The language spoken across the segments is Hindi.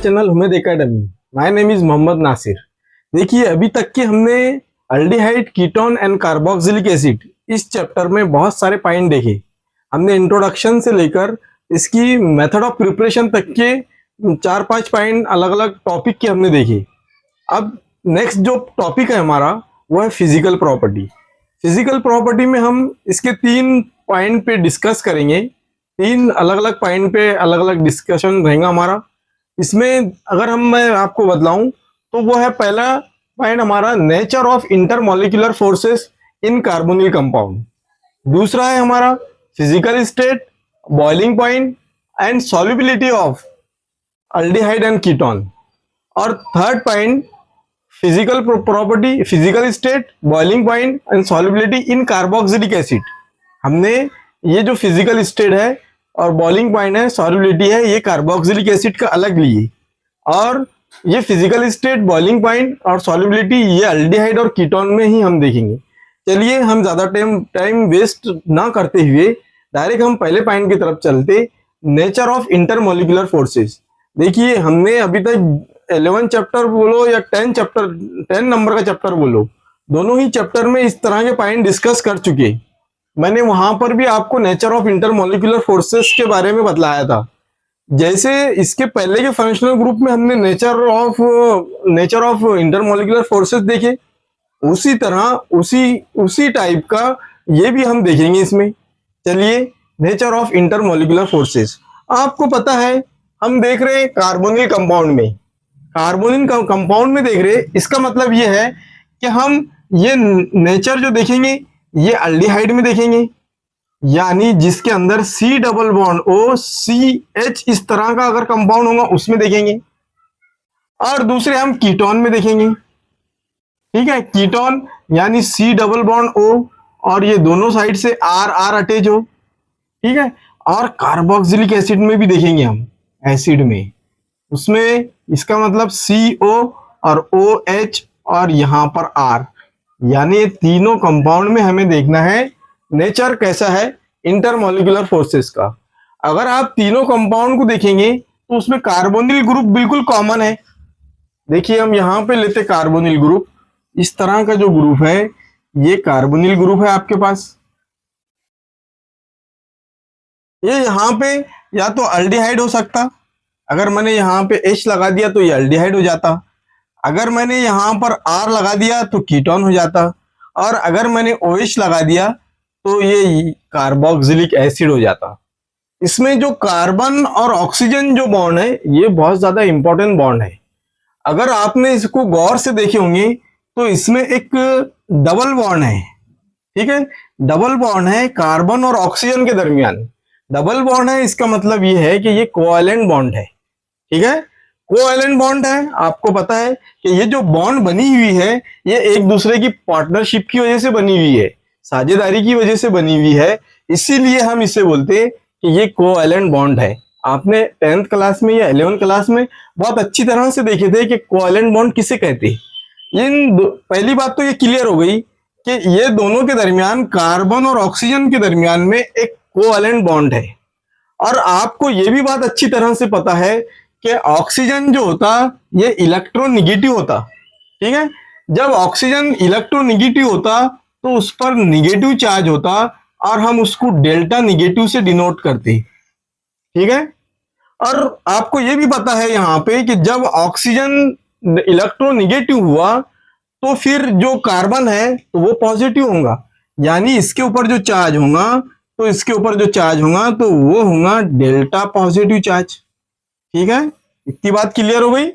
Channel Humaid academy. My name is Mohammad Nasir. देखिए, अभी तक के हमने aldehyde, ketone and carboxylic acid इस चैप्टर में बहुत सारे पॉइंट देखे। हमने इंट्रोडक्शन से लेकर इसकी मेथड ऑफ प्रिपरेशन तक के 4-5 पॉइंट अलग अलग टॉपिक के हमने देखे। अब नेक्स्ट जो टॉपिक है हमारा वो है फिजिकल प्रॉपर्टी। फिजिकल प्रॉपर्टी में हम इसके 3 पॉइंट पे डिस्कस करेंगे। 3 अलग अलग पॉइंट पे अलग अलग डिस्कशन रहेगा हमारा। इसमें अगर मैं आपको बतलाऊं तो वो है पहला पॉइंट हमारा nature of intermolecular forces in carbonyl compound. दूसरा है हमारा physical state, boiling point and solubility of aldehyde and ketone. और third point physical property, physical state, boiling point and solubility in carboxylic acid. हमने ये जो फिजिकल स्टेट है और बॉइलिंग पॉइंट है, सॉल्युबिलिटी है, ये कार्बोक्सिलिक एसिड का अलग लिए, और ये फिजिकल स्टेट, बॉइलिंग पॉइंट और सॉल्युबिलिटी ये अल्डिहाइड और कीटोन में ही हम देखेंगे। चलिए, हम ज्यादा टाइम वेस्ट ना करते हुए डायरेक्ट हम पहले पॉइंट की तरफ चलते, नेचर ऑफ इंटरमॉलिक्यूलर फोर्सेस। देखिए, हमने अभी तक 11 चैप्टर बोलो या 10 नंबर का चैप्टर बोलो, दोनों ही चैप्टर में इस तरह के पॉइंट डिस्कस कर चुके। मैंने वहां पर भी आपको नेचर ऑफ इंटरमॉलिक्यूलर फोर्सेस के बारे में बतलाया था। जैसे इसके पहले के फंक्शनल ग्रुप में हमने नेचर ऑफ इंटरमॉलिक्यूलर फोर्सेस देखे, उसी तरह उसी टाइप का ये भी हम देखेंगे इसमें। चलिए, नेचर ऑफ इंटरमॉलिक्यूलर फोर्सेस। आपको पता है हम देख रहे हैं कार्बोनिल कंपाउंड में, कार्बोनिल कंपाउंड में देख रहे हैं, इसका मतलब ये है कि हम ये नेचर जो देखेंगे ये अल्डिहाइड में देखेंगे, यानी जिसके अंदर C डबल बॉन्ड OCH इस तरह का अगर कंपाउंड होगा उसमें देखेंगे। और दूसरे हम कीटोन में देखेंगे। ठीक है, कीटोन यानी C डबल बॉन्ड O और ये दोनों साइड से R अटैच हो। ठीक है, और कार्बोक्सिलिक एसिड में भी देखेंगे हम, एसिड में, उसमें इसका मतलब CO और OH और यहां पर R, यानी तीनों कंपाउंड में हमें देखना है नेचर कैसा है इंटरमॉलिक्यूलर फोर्सेस का। अगर आप तीनों कंपाउंड को देखेंगे तो उसमें कार्बोनिल ग्रुप बिल्कुल कॉमन है। देखिए, हम यहां पे लेते कार्बोनिल ग्रुप, इस तरह का जो ग्रुप है ये कार्बोनिल ग्रुप है आपके पास। ये यहां पे या तो अल्डिहाइड हो सकता, अगर मैंने यहाँ पे H लगा दिया तो ये अल्डिहाइड हो जाता, अगर मैंने यहाँ पर R लगा दिया तो कीटोन हो जाता, और अगर मैंने OH लगा दिया तो ये कार्बोक्सिलिक एसिड हो जाता। इसमें जो कार्बन और ऑक्सीजन जो बॉन्ड है ये बहुत ज्यादा इंपॉर्टेंट बॉन्ड है। अगर आपने इसको गौर से देखे होंगे तो इसमें एक डबल बॉन्ड है। ठीक है, डबल बॉन्ड है कार्बन और ऑक्सीजन के दरमियान। डबल बॉन्ड है, इसका मतलब ये है कि ये कोवैलेंट बॉन्ड है। ठीक है, कोवैलेंट बॉन्ड है। आपको पता है कि ये जो बॉन्ड बनी हुई है ये एक दूसरे की पार्टनरशिप की वजह से बनी हुई है, साझेदारी की वजह से बनी हुई है, इसीलिए हम इसे बोलते हैं कि ये कोवैलेंट बॉन्ड है। आपने 10th क्लास में या 11th क्लास में बहुत अच्छी तरह से देखे थे कि कोवैलेंट बॉन्ड किसे कहते हैं। पहली बात तो ये क्लियर हो गई कि ये दोनों के दरमियान, कार्बन और ऑक्सीजन के दरमियान में एक कोवैलेंट बॉन्ड है। और आपको ये भी बात अच्छी तरह से पता है कि ऑक्सीजन जो होता ये इलेक्ट्रोनिगेटिव होता। ठीक है, जब ऑक्सीजन इलेक्ट्रोनिगेटिव होता तो उस पर निगेटिव चार्ज होता और हम उसको डेल्टा निगेटिव से डिनोट करते। ठीक है, और आपको ये भी पता है यहाँ पे कि जब ऑक्सीजन इलेक्ट्रोनिगेटिव हुआ तो फिर जो कार्बन है तो वो पॉजिटिव होगा, यानी इसके ऊपर जो चार्ज होगा तो इसके ऊपर जो चार्ज होगा तो वो होगा डेल्टा पॉजिटिव चार्ज। ठीक है, इतनी बात क्लियर हो गई।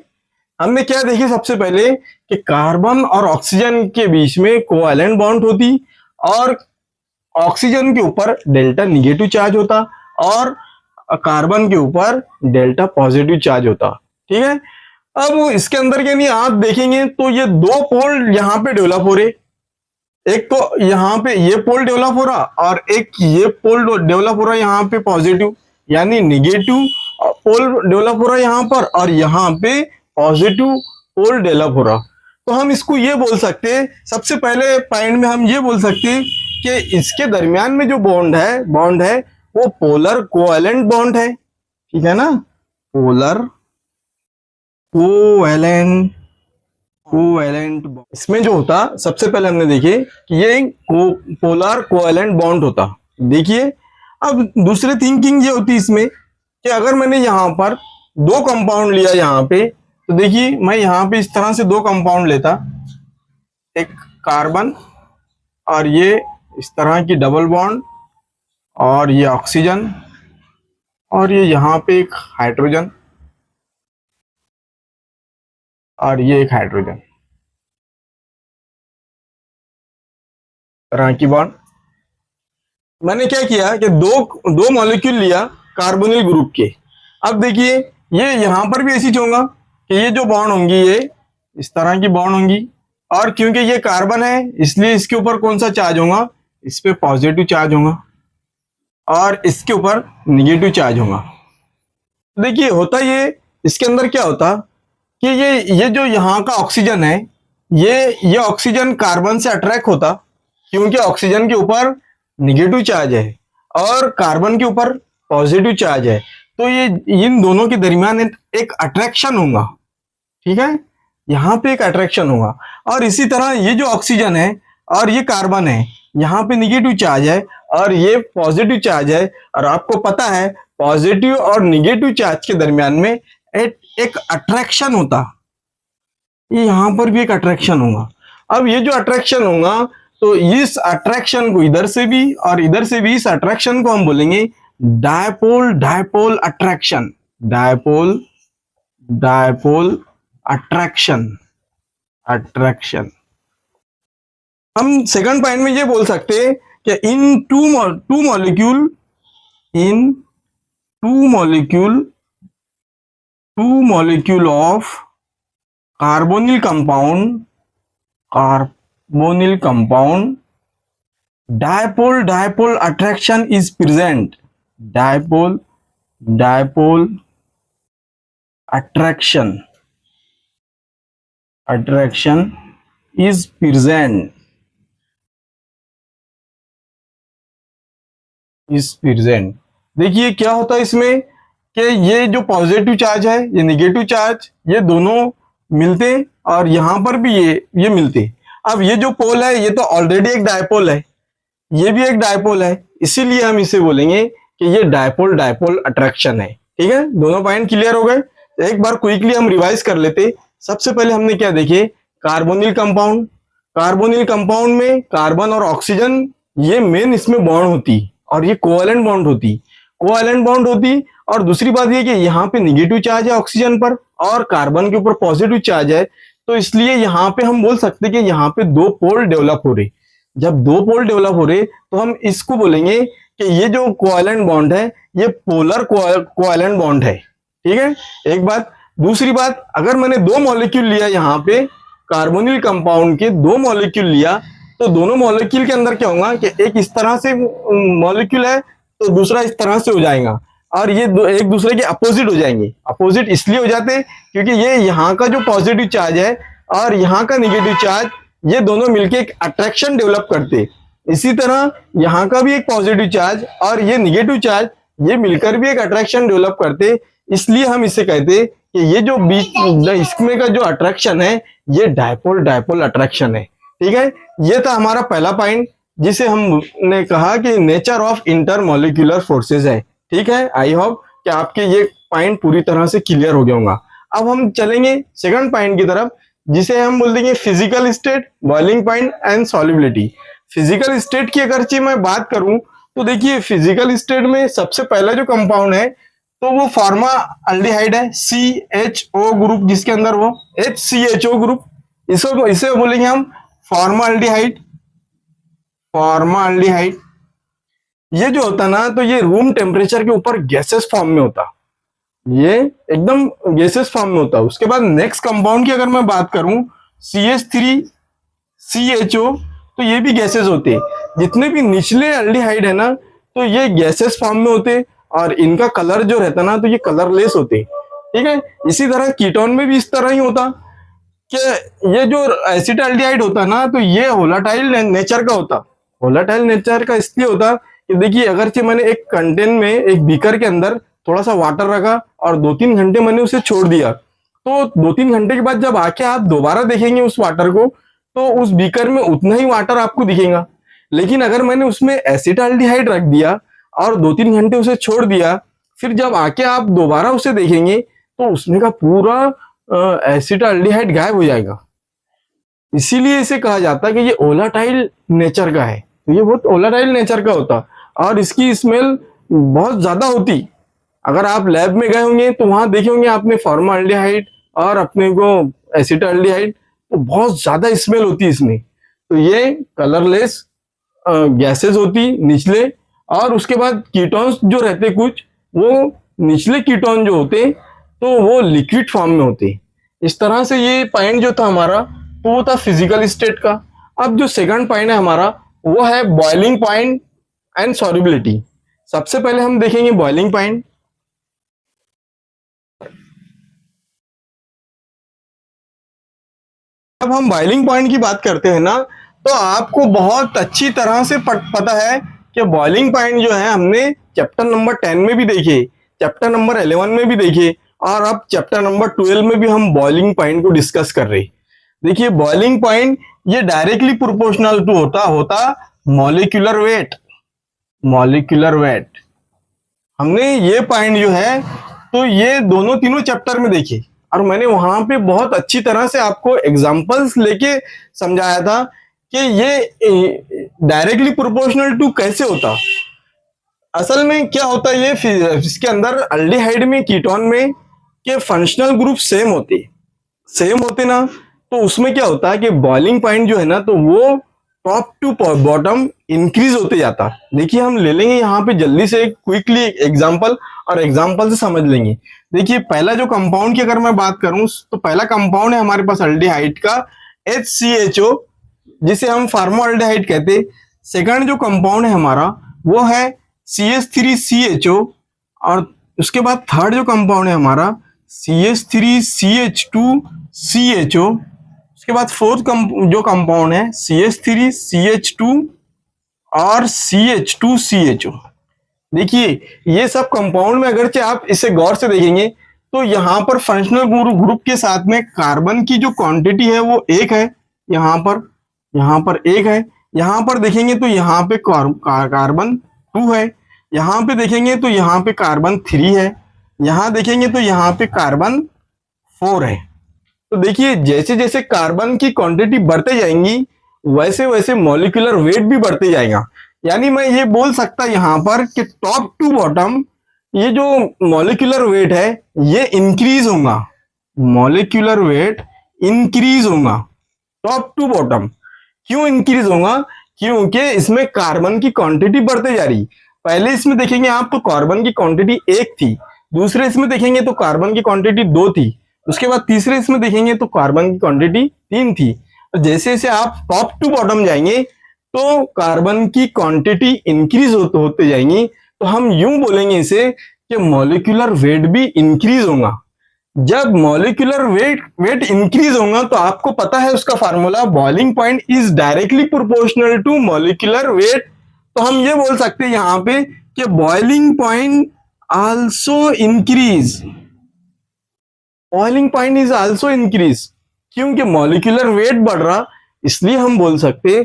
हमने क्या देखी सबसे पहले कि कार्बन और ऑक्सीजन के बीच में कोवैलेंट बॉन्ड होती और ऑक्सीजन के ऊपर डेल्टा निगेटिव चार्ज होता और कार्बन के ऊपर डेल्टा पॉजिटिव चार्ज होता। ठीक है, अब इसके अंदर के नहीं आप देखेंगे तो ये 2 पोल यहाँ पे डेवलप हो रहे, एक तो यहाँ पे ये पोल डेवलप हो रहा और एक ये पोल डेवलप हो रहा है यहाँ पे पॉजिटिव, यानी निगेटिव पोल डेवलप हो रहा है यहाँ पर और यहाँ पे पॉजिटिव पोल डेवलप हो रहा। तो हम इसको ये बोल सकते हैं, सबसे पहले पॉइंट में हम ये बोल सकते हैं कि इसके दरमियान में जो बॉन्ड है वो पोलर कोवैलेंट बॉन्ड है। ठीक है ना, पोलर कोवैलेंट कोवैलेंट इसमें जो होता, सबसे पहले हमने देखे कि ये एक पोलर कोवैलेंट बॉन्ड होता। देखिए, अब दूसरी थिंकिंग ये होती इसमें कि अगर मैंने यहाँ पर दो कंपाउंड लिया यहाँ पे, तो देखिए मैं यहाँ पे इस तरह से दो कंपाउंड लेता, एक कार्बन और ये इस तरह की डबल बॉन्ड, और ये ऑक्सीजन, और ये यहाँ पे एक हाइड्रोजन, और ये एक हाइड्रोजन तरह की बॉन्ड। मैंने क्या किया कि दो दो मॉलिक्यूल लिया कार्बोनिल ग्रुप के। अब देखिए ये यहां पर भी ऐसी होगा कि ये जो बॉन्ड होंगी ये इस तरह की बॉन्ड होंगी, और क्योंकि ये कार्बन है इसलिए इसके ऊपर कौन सा चार्ज होगा, इस पे पॉजिटिव चार्ज होगा, और इसके ऊपर निगेटिव चार्ज होगा। देखिए होता ये, इसके अंदर क्या होता कि ये जो यहाँ का ऑक्सीजन है, ये ऑक्सीजन कार्बन से अट्रैक्ट होता, क्योंकि ऑक्सीजन के ऊपर निगेटिव चार्ज है और कार्बन के ऊपर पॉजिटिव चार्ज है, तो ये इन दोनों के दरमियान एक अट्रैक्शन होगा। ठीक है, यहाँ पे एक अट्रैक्शन होगा। और इसी तरह ये जो ऑक्सीजन है और ये कार्बन है, यहाँ पे निगेटिव चार्ज है और ये पॉजिटिव चार्ज है, और आपको पता है पॉजिटिव और निगेटिव चार्ज के दरमियान में एक अट्रैक्शन होता, ये यहाँ पर भी एक अट्रैक्शन होगा। अब ये जो अट्रैक्शन होगा, तो इस अट्रैक्शन को इधर से भी और इधर से भी, इस अट्रैक्शन को हम बोलेंगे dipole dipole attraction, dipole dipole attraction attraction. हम सेकंड पॉइंट में ये बोल सकते हैं कि in two molecule in two molecule of carbonyl compound dipole attraction is present, dipole attraction is present देखिए क्या होता है इसमें कि ये जो पॉजिटिव चार्ज है, ये निगेटिव चार्ज, ये दोनों मिलते और यहां पर भी ये मिलते। अब ये जो पोल है ये तो ऑलरेडी एक डायपोल है, ये भी एक डायपोल है, इसीलिए हम इसे बोलेंगे कि ये डायपोल डायपोल अट्रैक्शन है। ठीक है, दोनों पॉइंट क्लियर हो गए। एक बार क्विकली हम रिवाइज कर लेते। सबसे पहले हमने क्या देखे, कार्बोनिल कंपाउंड में कार्बन और ऑक्सीजन, ये मेन इसमें बॉन्ड होती और ये कोवैलेंट बॉन्ड होती। और दूसरी बात ये कि यहाँ पे निगेटिव चार्ज है ऑक्सीजन पर और कार्बन के ऊपर पॉजिटिव चार्ज है, तो इसलिए यहाँ पे हम बोल सकते हैं कि यहाँ पे दो पोल डेवलप हो रहे। जब दो पोल डेवलप हो रहे तो हम इसको बोलेंगे कि ये जो कोवैलेंट बॉन्ड है ये पोलर कोवैलेंट बॉन्ड है। ठीक है, एक बात। दूसरी बात, अगर मैंने दो मॉलिक्यूल लिया यहाँ पे कार्बोनिल कंपाउंड के दो मॉलिक्यूल लिया, तो दोनों मॉलिक्यूल के अंदर क्या होगा कि एक इस तरह से मॉलिक्यूल है तो दूसरा इस तरह से हो जाएगा, और ये एक दूसरे के अपोजिट हो जाएंगे। अपोजिट इसलिए हो जाते क्योंकि ये यहाँ का जो पॉजिटिव चार्ज है और यहाँ का निगेटिव चार्ज, ये दोनों मिलके एक अट्रैक्शन डेवलप करते। इसी तरह यहाँ का भी एक पॉजिटिव चार्ज और ये निगेटिव चार्ज, ये मिलकर भी एक अट्रैक्शन डेवलप करते। इसलिए हम इसे कहते कि ये जो बीच इसमें का जो अट्रैक्शन है ये डायपोल डायपोल अट्रैक्शन है। ठीक है, ये था हमारा पहला पॉइंट जिसे हमने कहा कि नेचर ऑफ इंटरमॉलिक्यूलर फोर्सेज है। ठीक है, आई होप कि आपके ये पॉइंट पूरी तरह से क्लियर हो गया होगा। अब हम चलेंगे सेकंड पॉइंट की तरफ, जिसे हम बोल देंगे physical state, boiling point and solubility. Physical state की अगर मैं बात करूं तो देखिए फिजिकल स्टेट में सबसे पहला जो कंपाउंड है तो वो फॉर्माल्डिहाइड है, CHO ग्रुप, जिसके अंदर वो HCHO ग्रुप, इसे बोलेंगे हम फॉर्माल्डिहाइड। ये जो होता ना, तो ये रूम टेम्परेचर के ऊपर गैसेस फॉर्म में होता, ये एकदम गैसेस फॉर्म में होता। उसके बाद नेक्स्ट कंपाउंड की अगर मैं बात करूं CH3CHO, तो ये भी गैसेस होते। जितने भी निचले एल्डिहाइड है ना, तो ये गैसेस फॉर्म में होते और इनका कलर जो रहता ना, तो ये कलरलेस होते। ठीक है, इसी तरह कीटोन में भी इस तरह ही होता कि ये जो एसिटाल्डिहाइड होता ना, तो ये वोलेटाइल नेचर का होता। वोलेटाइल नेचर का इसलिए होता कि देखिए अगरचे मैंने एक कंटेन में, एक बीकर के अंदर थोड़ा सा वाटर रखा और 2-3 घंटे मैंने उसे छोड़ दिया, तो 2-3 घंटे के बाद जब आके आप दोबारा देखेंगे उस वाटर को, तो उस बीकर में उतना ही वाटर आपको दिखेगा। लेकिन अगर मैंने उसमें एसिटाल्डिहाइड रख दिया और 2-3 घंटे उसे छोड़ दिया, फिर जब आके आप दोबारा उसे देखेंगे तो उसमें का पूरा एसिटाल्डिहाइड गायब हो जाएगा। इसीलिए इसे कहा जाता है कि ये ओलाटाइल नेचर का है। तो ये बहुत ओलाटाइल नेचर का होता और इसकी स्मेल बहुत ज्यादा होती। अगर आप लैब में गए होंगे तो वहां देखे होंगे आपने फॉर्माल्डिहाइड और अपने को एसिटाल्डिहाइड, तो बहुत ज्यादा स्मेल होती है इसमें। तो ये कलरलेस गैसेस होती निचले, और उसके बाद कीटोन्स जो रहते कुछ, वो निचले कीटोन जो होते तो वो लिक्विड फॉर्म में होते। इस तरह से ये पॉइंट जो था हमारा, तो वो था फिजिकल स्टेट का। अब जो सेकंड पॉइंट है हमारा, वो है बॉइलिंग पॉइंट एंड सॉल्युबिलिटी। सबसे पहले हम देखेंगे बॉइलिंग पॉइंट। जब हम बॉइलिंग पॉइंट की बात करते हैं ना, तो आपको बहुत अच्छी तरह से पता है कि बॉइलिंग पॉइंट जो है हमने चैप्टर नंबर 10 में भी देखे, चैप्टर नंबर 11 में भी देखे, और अब चैप्टर नंबर 12 में भी हम बॉइलिंग पॉइंट को डिस्कस कर रहे। देखिए बॉइलिंग पॉइंट ये डायरेक्टली प्रोपोर्शनल टू होता मॉलिक्यूलर वेट। मॉलिक्यूलर वेट हमने ये पॉइंट जो है, तो ये दोनों तीनों चैप्टर में देखे, और मैंने वहां पे बहुत अच्छी तरह से आपको एग्जांपल्स लेके समझाया था कि ये डायरेक्टली प्रोपोर्शनल टू कैसे होता। असल में क्या होता है, ये इसके अंदर अल्डिहाइड में कीटोन में के फंक्शनल ग्रुप सेम होते ना, तो उसमें क्या होता है कि बॉइलिंग पॉइंट जो है ना, तो वो टॉप टू बॉटम इंक्रीज होते जाता। देखिए हम ले लेंगे यहाँ पे जल्दी से क्विकली एग्जांपल, और एग्जांपल से समझ लेंगे। देखिए पहला जो कंपाउंड की अगर मैं बात करूं, तो पहला कंपाउंड है हमारे पास अल्डिहाइड का HCHO, जिसे हम फार्मोअल्डिहाइड कहते। सेकंड जो कंपाउंड है हमारा, वो है CH3CHO, और उसके बाद थर्ड जो कंपाउंड है हमारा CH3CH2CHO। उसके बाद फोर्थ जो कंपाउंड है CH3CH2 और CH2CHO। देखिए ये सब कंपाउंड में अगरचे आप इसे गौर से देखेंगे, तो यहाँ पर फंक्शनल ग्रुप के साथ में कार्बन की जो क्वांटिटी है वो एक है, यहाँ पर एक है। यहाँ पर देखेंगे तो यहाँ पे कार्बन 2 है, यहाँ पे देखेंगे तो यहाँ पे कार्बन 3 है, यहाँ देखेंगे तो यहाँ पे कार्बन 4 है। तो देखिए जैसे जैसे कार्बन की क्वांटिटी बढ़ते जाएंगी, वैसे वैसे मॉलिक्यूलर वेट भी बढ़ते जाएगा। यानी मैं ये बोल सकता यहाँ पर कि टॉप टू बॉटम ये जो मॉलिक्यूलर वेट है ये इंक्रीज होगा, मॉलिक्यूलर वेट इंक्रीज होगा टॉप टू बॉटम। क्यों इंक्रीज होगा? क्योंकि इसमें कार्बन की क्वांटिटी बढ़ते जा रही। पहले इसमें देखेंगे आप तो कार्बन की क्वांटिटी 1 थी, दूसरे इसमें देखेंगे तो कार्बन की क्वांटिटी 2 थी, उसके बाद तीसरे इसमें देखेंगे तो कार्बन की क्वांटिटी 3 थी। जैसे जैसे आप टॉप टू बॉटम जाएंगे तो कार्बन की क्वांटिटी इंक्रीज होते जाएंगी। तो हम यूं बोलेंगे इसे कि मॉलिक्यूलर वेट भी इंक्रीज होगा। जब मॉलिक्यूलर वेट इंक्रीज होगा तो आपको पता है उसका formula, boiling point is directly proportional to molecular weight. तो हम ये बोल सकते हैं यहां पे कि boiling point also increase, boiling point is also increase. क्योंकि मॉलिक्यूलर वेट बढ़ रहा, इसलिए हम बोल सकते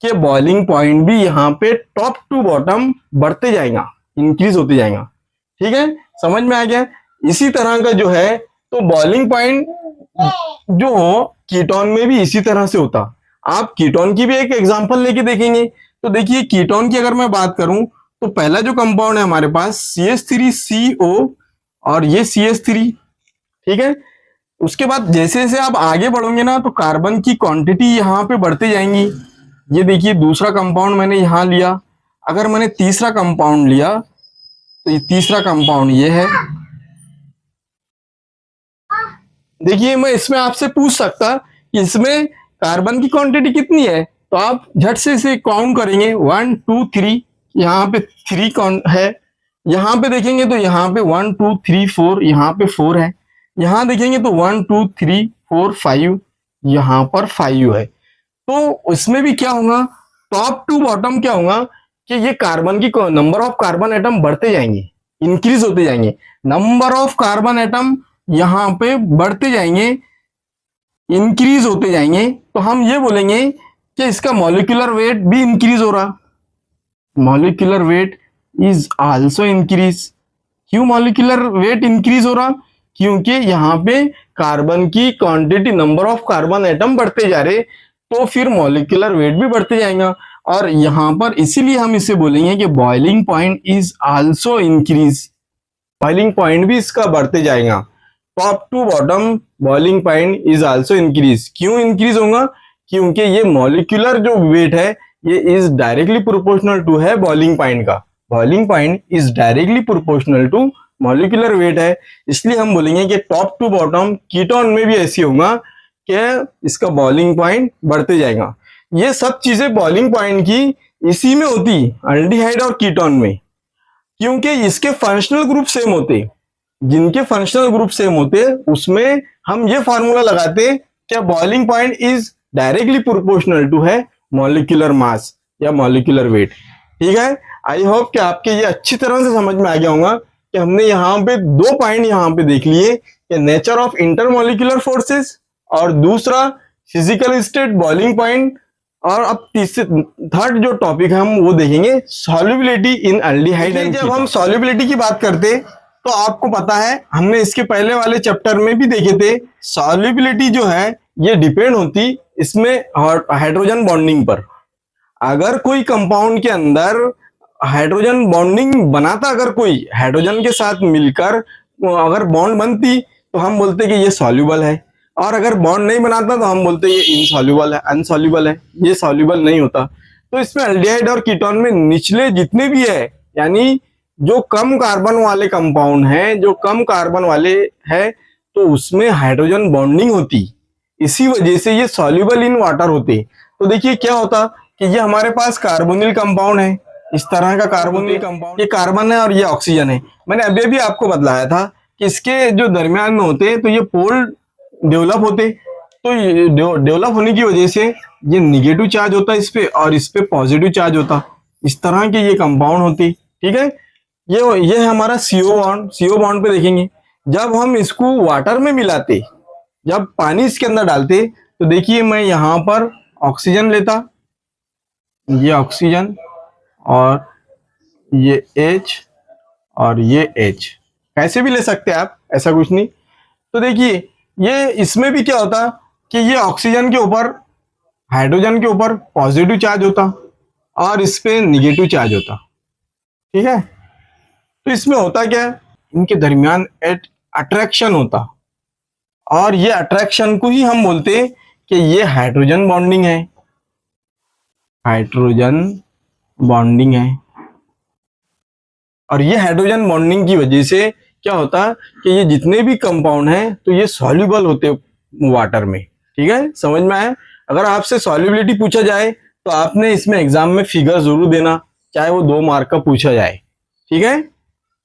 कि बॉइलिंग पॉइंट भी यहाँ पे टॉप टू बॉटम बढ़ते जाएगा, इंक्रीज होते जाएगा। ठीक है, समझ में आ गया? इसी तरह का जो है, तो बॉइलिंग पॉइंट जो हो कीटोन में भी इसी तरह से होता। आप कीटोन की भी एक एग्जांपल लेके देखेंगे। तो देखिए कीटोन की अगर मैं बात करूं, तो पहला जो कंपाउंड है हमारे पास CH3CO, और ये CH3, ठीक है। उसके बाद जैसे जैसे आप आगे बढ़ोगे ना, तो कार्बन की क्वांटिटी यहाँ पे बढ़ते जाएंगी। ये देखिए दूसरा कंपाउंड मैंने यहाँ लिया, अगर मैंने तीसरा कंपाउंड लिया तो ये तीसरा कंपाउंड ये है। देखिए मैं इसमें आपसे पूछ सकता कि इसमें कार्बन की क्वांटिटी कितनी है, तो आप झट से इसे काउंट करेंगे 1 2 3, यहाँ पे 3 काउंट है, यहाँ पे देखेंगे तो यहाँ पे 1 2 3 4, यहाँ पे 4 है, यहाँ देखेंगे तो 1 2 3 4 5, यहाँ पर 5 है। तो इसमें भी क्या होगा, टॉप टू बॉटम क्या होगा कि ये कार्बन की नंबर ऑफ कार्बन एटम बढ़ते जाएंगे, इंक्रीज होते जाएंगे। नंबर ऑफ कार्बन एटम यहाँ पे बढ़ते जाएंगे, इंक्रीज होते जाएंगे, तो हम ये बोलेंगे कि इसका मॉलिक्यूलर वेट भी इंक्रीज हो रहा। Molecular weight is also increase. क्यों मॉलिक्यूलर वेट इंक्रीज हो रहा? क्योंकि यहाँ पे कार्बन की quantity, number of carbon atom बढ़ते जा रहे, तो फिर मॉलिक्यूलर वेट भी बढ़ते जाएगा। और यहाँ पर इसीलिए हम इसे बोलेंगे कि boiling point is also increase. Boiling point भी इसका बढ़ते जाएगा। Top to bottom boiling point is also increase. क्यों इंक्रीज होगा? क्योंकि ये मॉलिक्यूलर जो वेट है ये इज डायरेक्टली प्रोपोर्शनल टू है बॉइलिंग पॉइंट का। Boiling point is directly proportional to molecular weight है, इसलिए हम बोलेंगे कि टॉप टू बॉटम कीटोन में भी ऐसी होगा कि इसका बॉइलिंग पॉइंट बढ़ते जाएगा। ये सब चीजें बॉइलिंग पॉइंट की इसी में होती, अल्डिहाइड और कीटोन में, क्योंकि इसके फंक्शनल ग्रुप सेम होते। जिनके फंक्शनल ग्रुप सेम होते उसमें हम ये फार्मूला लगाते कि boiling point is directly proportional to है मॉलिक्यूलर मास या मॉलिक्यूलर वेट। ठीक है, आई होप कि आपके ये अच्छी तरह से समझ में आ गया होगा कि हमने यहाँ पे दो पॉइंट यहाँ पे देख लिए कि नेचर ऑफ इंटरमॉलिक्यूलर फोर्सेस और दूसरा फिजिकल स्टेट बॉइलिंग पॉइंट। और अब तीसरे थर्ड जो टॉपिक है हम वो देखेंगे solubility in aldehyde and ketone. जब हम सॉल्युबिलिटी की बात करते तो आपको पता है हमने इसके पहले वाले चैप्टर में भी देखे थे, सॉल्युबिलिटी जो है ये डिपेंड होती इसमें हाइड्रोजन बॉन्डिंग पर। अगर कोई कंपाउंड के अंदर हाइड्रोजन बॉन्डिंग बनाता, अगर कोई हाइड्रोजन के साथ मिलकर अगर बॉन्ड बनती तो हम बोलते कि ये सॉल्युबल है, और अगर बॉन्ड नहीं बनाता तो हम बोलते ये इनसॉल्युबल है, अनसॉल्युबल है, ये सॉल्युबल नहीं होता। तो इसमें एल्डिहाइड और कीटोन में निचले जितने भी है, यानी जो कम कार्बन वाले कंपाउंड हैं, जो कम कार्बन वाले है, तो उसमें हाइड्रोजन बॉन्डिंग होती, इसी वजह से ये सॉल्युबल इन वाटर होते। तो देखिए क्या होता कि ये हमारे पास कार्बोनिल कंपाउंड है, इस तरह का कार्बोनिल कंपाउंड, ये कार्बन है और ये ऑक्सीजन है। मैंने अभी अभी आपको बतलाया था कि इसके जो दरमियान में होते तो ये पोल डेवलप होते, तो डेवलप होने की वजह से ये निगेटिव चार्ज होता इस पे और इस पे पॉजिटिव चार्ज होता, इस तरह के ये कंपाउंड होते। ठीक है, ये है हमारा सीओ बॉन्ड। सीओ बॉन्ड पे देखेंगे जब हम इसको वाटर में मिलाते, जब पानी इसके अंदर डालते, तो देखिए मैं यहाँ पर ऑक्सीजन लेता, ये ऑक्सीजन और ये H और ये H, कैसे भी ले सकते हैं आप, ऐसा कुछ नहीं। तो देखिए ये इसमें भी क्या होता कि ये ऑक्सीजन के ऊपर, हाइड्रोजन के ऊपर पॉजिटिव चार्ज होता और इस पे निगेटिव चार्ज होता। ठीक है, तो इसमें होता क्या है, इनके दरमियान एट अट्रैक्शन होता, और ये अट्रैक्शन को ही हम बोलते कि ये हाइड्रोजन बॉन्डिंग है, हाइड्रोजन बॉन्डिंग है। और ये हाइड्रोजन बॉन्डिंग की वजह से क्या होता कि ये जितने भी कंपाउंड हैं तो ये सॉल्युबल होते वाटर में। ठीक है, समझ में आया? अगर आपसे सॉल्युबिलिटी पूछा जाए तो आपने इसमें एग्जाम में फिगर जरूर देना, चाहे वो 2 मार्क का पूछा जाए। ठीक है,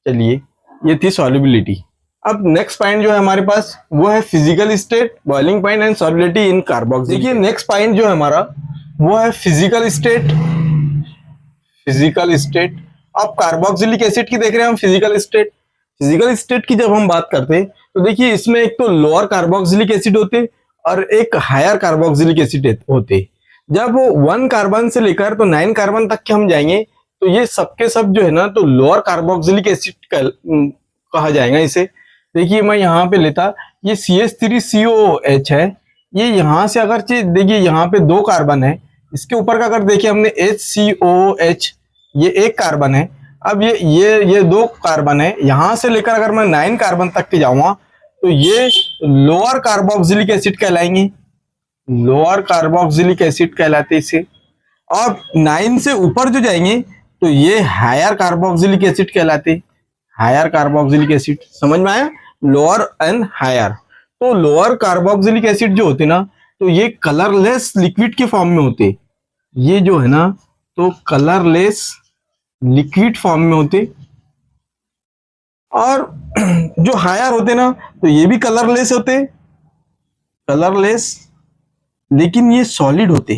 चलिए ये थी सॉल्युबिलिटी। अब नेक्स्ट पॉइंट जो है हमारे पास वो है physical state, boiling point and solubility in carboxyl. देखिए नेक्स्ट पॉइंट जो है हमारा वो है फिजिकल स्टेट। फिजिकल स्टेट अब कार्बोक्सिलिक एसिड की देख रहे हैं हम फिजिकल स्टेट। फिजिकल स्टेट की जब हम बात करते हैं तो देखिए इसमें एक तो लोअर कार्बोक्सिलिक एसिड होते और एक हायर कार्बोक्सिलिक एसिड होते। जब वो 1 कार्बन से लेकर तो 9 कार्बन तक के हम जाएंगे तो ये सबके सब जो है ना तो लोअर कार्बोक्सिलिक एसिड कहा जाएगा इसे। देखिए मैं यहाँ पे लेता, ये CH3COOH है, ये यहाँ से अगर देखिए यहाँ पे 2 कार्बन है, इसके ऊपर का अगर देखिए हमने HCOOH, ये 1 कार्बन है। अब ये 2 कार्बन है, यहाँ से लेकर अगर मैं 9 कार्बन तक के जाऊंगा तो ये लोअर कार्बोक्सिलिक एसिड कहलाएंगे, लोअर कार्बोक्सिलिक एसिड कहलाते इसे। और 9 से ऊपर जो जाएंगे तो ये हायर कार्बोक्सिलिक एसिड कहलाते, हायर कार्बोक्सिलिक एसिड। समझ में आया? Lower and higher. तो लोअर कार्बोक्सिलिक एसिड जो होते ना तो ये कलरलेस लिक्विड के फॉर्म में होते, ये जो है ना तो कलरलेस लिक्विड फॉर्म में होते। और जो हायर होते ना तो ये भी कलरलेस होते, कलरलेस, लेकिन ये सॉलिड होते,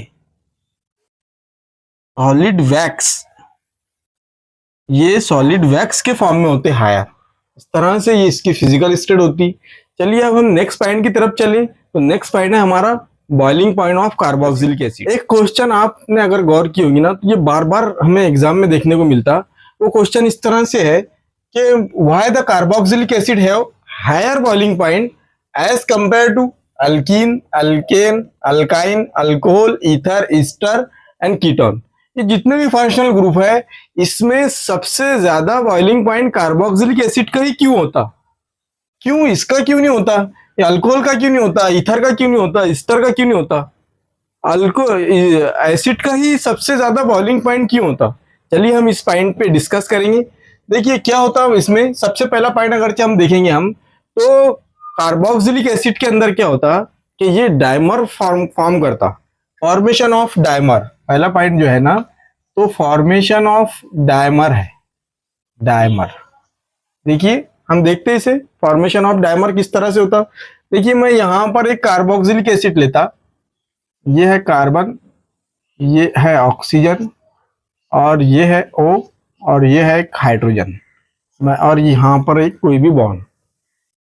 सॉलिड वैक्स, ये सॉलिड वैक्स के फॉर्म में होते हायर। इस तरह से ये इसकी फिजिकल स्टेट होती। चलिए अब हम नेक्स्ट पॉइंट की तरफ चले। तो नेक्स्ट पॉइंट है हमारा boiling point of carboxylic acid. एक क्वेश्चन आपने अगर गौर की होगी ना, तो ये बार बार हमें एग्जाम में देखने को मिलता। वो क्वेश्चन इस तरह से है कि why the carboxylic acid have higher boiling point as compare to alkene, alkane, alkyne, alcohol, ether, ester and ketone. ये जितने भी फंक्शनल ग्रुप है, इसमें सबसे ज्यादा बॉइलिंग पॉइंट कार्बोक्सिलिक एसिड का ही क्यों होता? क्यों इसका क्यों नहीं होता? अल्कोहल का क्यों नहीं होता? ईथर का क्यों नहीं होता? ईस्टर का क्यों नहीं होता? एसिड का ही सबसे ज्यादा बॉइलिंग पॉइंट क्यों होता? चलिए हम इस पॉइंट पे डिस्कस करेंगे। देखिए क्या होता है इसमें। सबसे पहला पॉइंट अगर हम देखेंगे हम, तो कार्बोक्सिलिक एसिड के अंदर क्या होता कि ये डायमर फॉर्म करता। फॉर्मेशन ऑफ डायमर, पहला पॉइंट जो है ना, तो फॉर्मेशन ऑफ डायमर है। डायमर देखिए, हम देखते हैं इसे, फॉर्मेशन ऑफ डायमर किस तरह से होता। देखिए मैं यहां पर एक कार्बोक्सिलिक एसिड लेता, ये है कार्बन, ये है ऑक्सीजन, और ये है O, और ये है एक हाइड्रोजन। मैं और यहाँ पर एक कोई भी बॉन्ड,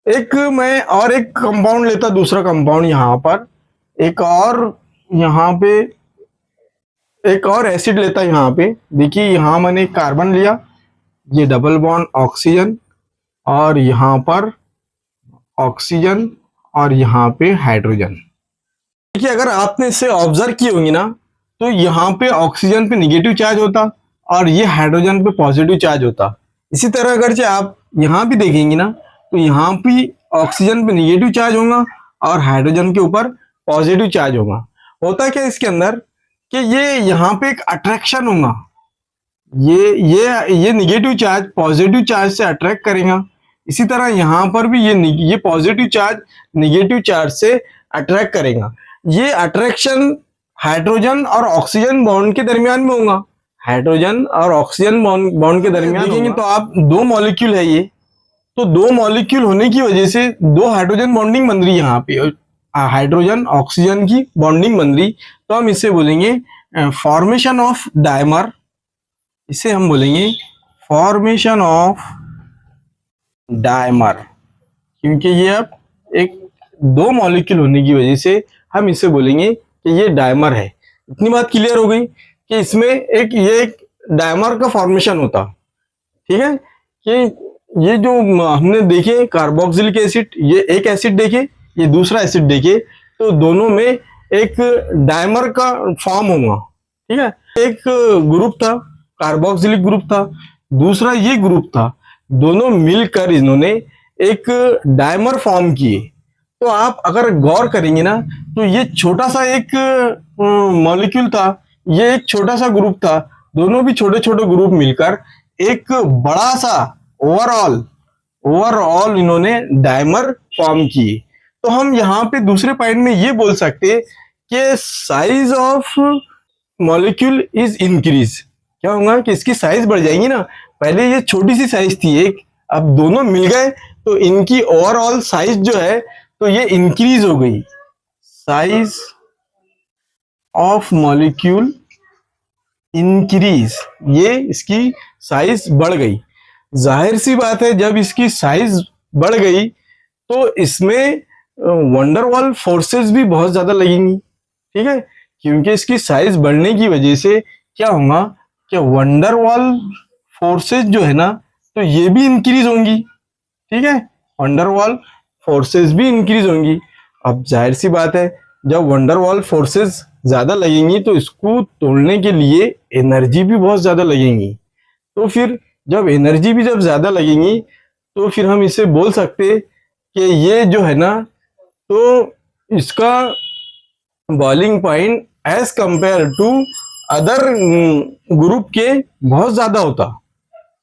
एक मैं और एक कंपाउंड लेता, दूसरा कंपाउंड यहाँ पर, एक और यहाँ पे एक और एसिड लेता यहाँ पे। देखिए यहाँ मैंने कार्बन लिया, ये डबल बॉन्ड ऑक्सीजन, और यहाँ पर ऑक्सीजन, और यहाँ पे हाइड्रोजन। देखिए अगर आपने इसे ऑब्जर्व की होंगी ना, तो यहाँ पे ऑक्सीजन पे निगेटिव चार्ज होता और ये हाइड्रोजन पे पॉजिटिव चार्ज होता। इसी तरह अगर से आप यहाँ भी देखेंगे ना, तो यहाँ भी ऑक्सीजन पे निगेटिव चार्ज होगा और हाइड्रोजन के ऊपर पॉजिटिव चार्ज होगा। होता क्या इसके अंदर कि ये यहाँ पे एक अट्रैक्शन होगा, ये निगेटिव चार्ज पॉजिटिव चार्ज से अट्रैक्ट करेगा। इसी तरह यहाँ पर भी ये पॉजिटिव चार्ज निगेटिव चार्ज से अट्रैक्ट करेगा। ये अट्रैक्शन हाइड्रोजन और ऑक्सीजन बॉन्ड के दरमियान में होगा। हाइड्रोजन और ऑक्सीजन बॉन्ड के दरमियान देखेंगे तो आप दो मॉलिक्यूल है ये, तो दो मॉलिक्यूल होने की वजह से दो हाइड्रोजन बॉन्डिंग बन रही है यहाँ पे, हाइड्रोजन ऑक्सीजन की बॉन्डिंग बन रही। तो हम इसे बोलेंगे फॉर्मेशन ऑफ डायमर, इसे हम बोलेंगे फॉर्मेशन ऑफ डायमर, क्योंकि ये अब एक दो मॉलिक्यूल होने की वजह से हम इसे बोलेंगे कि ये डायमर है। इतनी बात क्लियर हो गई कि इसमें एक डायमर का फॉर्मेशन होता। ठीक है, कि ये जो हमने देखे कार्बोक्सिलिक एसिड, ये एक एसिड देखे, ये दूसरा एसिड देखे, तो दोनों में एक डायमर का फॉर्म होगा। ठीक है, एक ग्रुप था कार्बोक्सिलिक ग्रुप था, दूसरा ये ग्रुप था, दोनों मिलकर इन्होंने एक डायमर फॉर्म किए। तो आप अगर गौर करेंगे ना, तो ये छोटा सा एक मॉलिक्यूल था, ये एक छोटा सा ग्रुप था, दोनों भी छोटे छोटे ग्रुप मिलकर एक बड़ा सा ओवरऑल इन्होंने डायमर फॉर्म किए। तो हम यहाँ पे दूसरे पॉइंट में ये बोल सकते कि size of molecule is increase. क्या होगा कि इसकी साइज बढ़ जाएगी ना। पहले ये छोटी सी साइज थी एक, अब दोनों मिल गए तो इनकी ओवरऑल साइज जो है तो ये इंक्रीज हो गई। साइज ऑफ मॉलिक्यूल इंक्रीज, ये इसकी साइज बढ़ गई। जाहिर सी बात है जब इसकी साइज बढ़ गई तो इसमें वंडरवॉल फोर्सेस भी बहुत ज्यादा लगेंगी। ठीक है, क्योंकि इसकी साइज बढ़ने की वजह से क्या होगा कि वंडरवॉल फोर्सेस जो है ना, तो ये भी इंक्रीज होंगी। ठीक है, वंडरवॉल फोर्सेस भी इंक्रीज होंगी। अब जाहिर सी बात है जब वंडरवॉल फोर्सेस ज्यादा लगेंगी तो इसको तोड़ने के लिए एनर्जी भी बहुत ज्यादा लगेंगी। तो फिर जब एनर्जी भी जब ज्यादा लगेंगी तो फिर हम इसे बोल सकते कि ये जो है ना, तो इसका boiling point as compare to other group के बहुत ज्यादा होता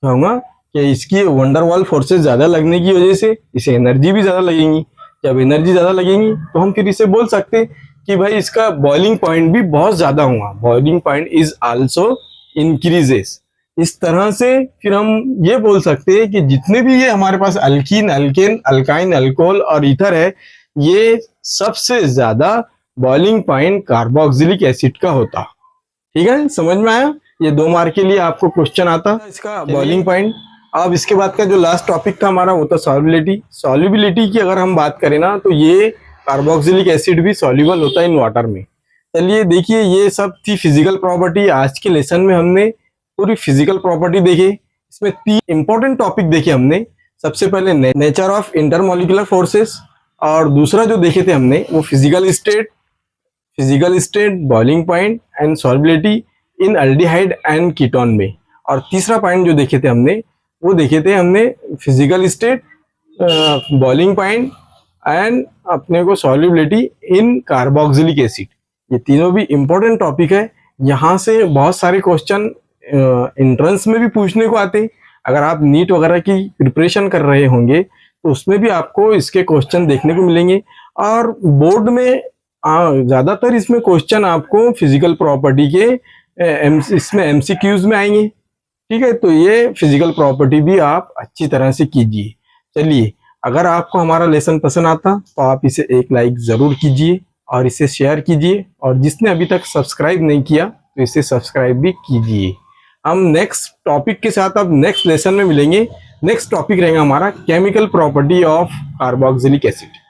होगा कि इसकी वंडरवॉल फोर्सेस ज्यादा लगने की वजह से इसे एनर्जी भी ज्यादा लगेंगी। जब एनर्जी ज्यादा लगेंगी तो हम फिर इसे बोल सकते कि भाई इसका बॉइलिंग पॉइंट भी बहुत ज्यादा होगा, boiling point is also increases. इस तरह से फिर हम ये बोल सकते हैं कि जितने भी ये हमारे पास अल्कीन, अल्केन, अल्काइन, अल्कोहल और ईथर है, ये सबसे ज्यादा बॉइलिंग पॉइंट कार्बोक्सिलिक एसिड का होता। ठीक है, समझ में आया? ये 2 मार्क के लिए आपको क्वेश्चन आता इसका बॉइलिंग पॉइंट। अब इसके बाद का जो लास्ट टॉपिक था हमारा वो था सॉल्युबिलिटी। सॉल्युबिलिटी की अगर हम बात करें ना तो ये कार्बोक्सिलिक एसिड भी सॉल्युबल होता है इन वाटर में। चलिए देखिए, ये सब थी फिजिकल प्रॉपर्टी। आज के लेसन में हमने पूरी फिजिकल प्रॉपर्टी देखे। इसमें 3 इंपॉर्टेंट टॉपिक देखे हमने। सबसे पहले नेचर ऑफ इंटरमोलिकुलर फोर्सेस, और दूसरा जो देखे थे हमने वो physical state, boiling point and solubility in aldehyde and ketone में। और तीसरा पॉइंट जो देखे थे हमने वो देखे थे हमने physical state, boiling point and अपने को सॉल्युबिलिटी इन कार्बोक्सिलिक एसिड। ये तीनों भी इंपॉर्टेंट टॉपिक है। यहाँ से बहुत सारे क्वेश्चन एंट्रेंस में भी पूछने को आते हैं। अगर आप नीट वगैरह की प्रिपरेशन कर रहे होंगे तो उसमें भी आपको इसके क्वेश्चन देखने को मिलेंगे। और बोर्ड में ज़्यादातर इसमें क्वेश्चन आपको फिजिकल प्रॉपर्टी के इसमें एमसीक्यूज में आएंगे। ठीक है, तो ये फिजिकल प्रॉपर्टी भी आप अच्छी तरह से कीजिए। चलिए, अगर आपको हमारा लेसन पसंद आता तो आप इसे एक लाइक ज़रूर कीजिए और इसे शेयर कीजिए, और जिसने अभी तक सब्सक्राइब नहीं किया तो इसे सब्सक्राइब भी कीजिए। हम नेक्स्ट टॉपिक के साथ अब नेक्स्ट लेसन में मिलेंगे। नेक्स्ट टॉपिक रहेगा हमारा chemical property of carboxylic acid.